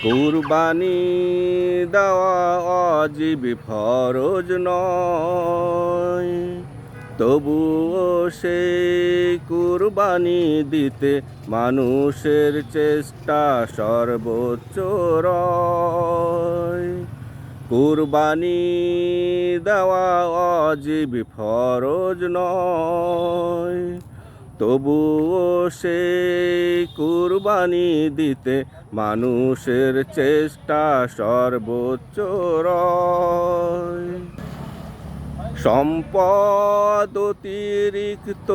কুরবানি দেওয়া অজীব ফরজ নয়, তবুও সেই কুরবানি দিতে মানুষের চেষ্টা সর্বোচ্চ রয়। কুরবানি দেওয়া অজীব ফরজ নয়, তবুও সেই কুরবানি দিতে মানুষের চেষ্টা সর্বোচ্চ রয়। সম্পদ অতিরিক্ত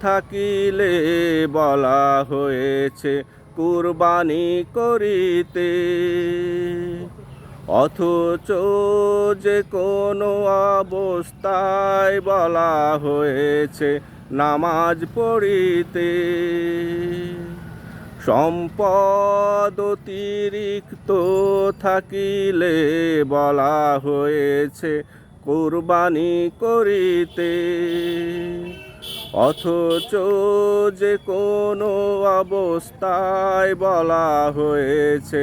থাকিলে বলা হয়েছে কুরবানি করিতে, অথচ যে কোনো অবস্থায় বলা হয়েছে নামাজ পড়িতে। সম্পদ অতিরিক্ত থাকিলে বলা হয়েছে কুরবানি করিতে, অথচ যে কোনো অবস্থায় বলা হয়েছে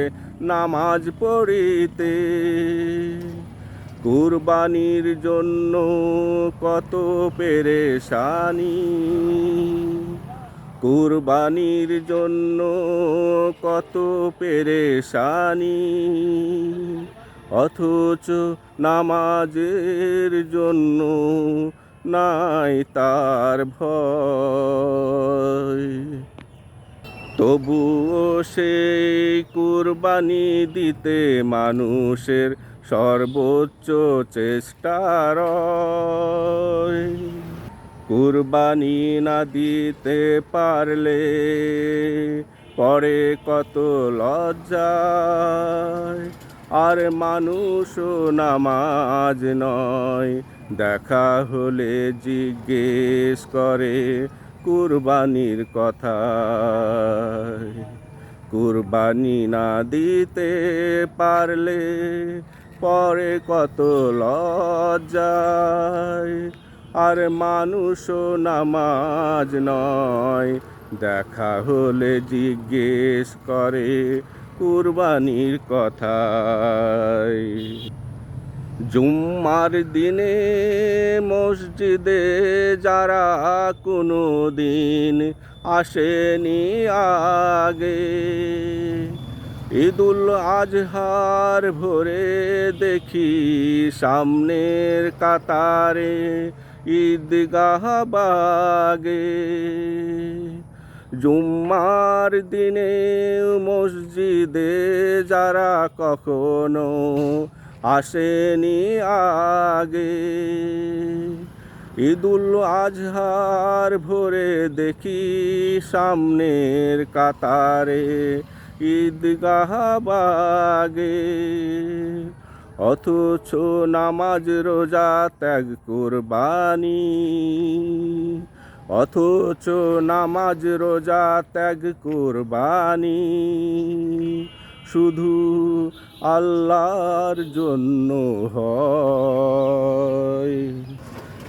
নামাজ পড়িতে। কুরবানির জন্য কত পেরেশানি, কুরবানির জন্য কত পেরেশানি, অথচ নামাজের জন্য নাই তার ভয়। তবুও সেই কুরবানি দিতে মানুষের সর্বোচ্চ চেষ্টা রয়। কুরবানি না দিতে পারলে পরে কত লজ্জায়, আর মানুষও নামাজ নয়, দেখা হলে জিজ্ঞেস করে কুরবানির কথা। কুরবানি না দিতে পারলে পরে কত লজ্জায়, আর মানুষও নামাজ নয়, দেখা হলে জিজ্ঞেস করে কুরবানির কথা। জুম্মার দিনে মসজিদে যারা কোনো দিন আসেনি আগে, ঈদুল আজহার ভোরে দেখি সামনের কাতারে ঈদগাহ বাগে। জুম্মার দিনে মসজিদে যারা কখনো আসেনি আগে, ঈদুল আজহার ভোরে দেখি সামনের কাতারে ঈদগাহ বাগে, অথচ নামাজ রোজা ত্যাগ কুরবানি, অথচ নামাজ রোজা ত্যাগ কুরবানি শুধু আল্লাহর জন্য হয়।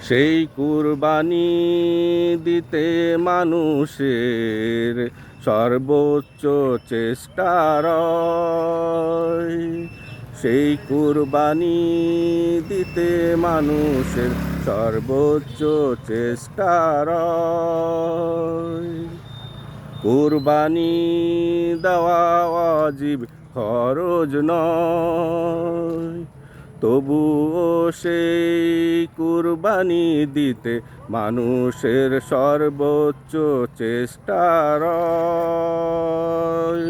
সেই কুরবানি দিতে মানুষের সর্বোচ্চ চেষ্টা রয়। সেই কুরবানি দিতে মানুষের সর্বোচ্চ চেষ্টা রয়। কুরবানি দেওয়া ওয়াজিব ফরজ নয়, তবুও সেই কুরবানি দিতে মানুষের সর্বোচ্চ চেষ্টা রয়।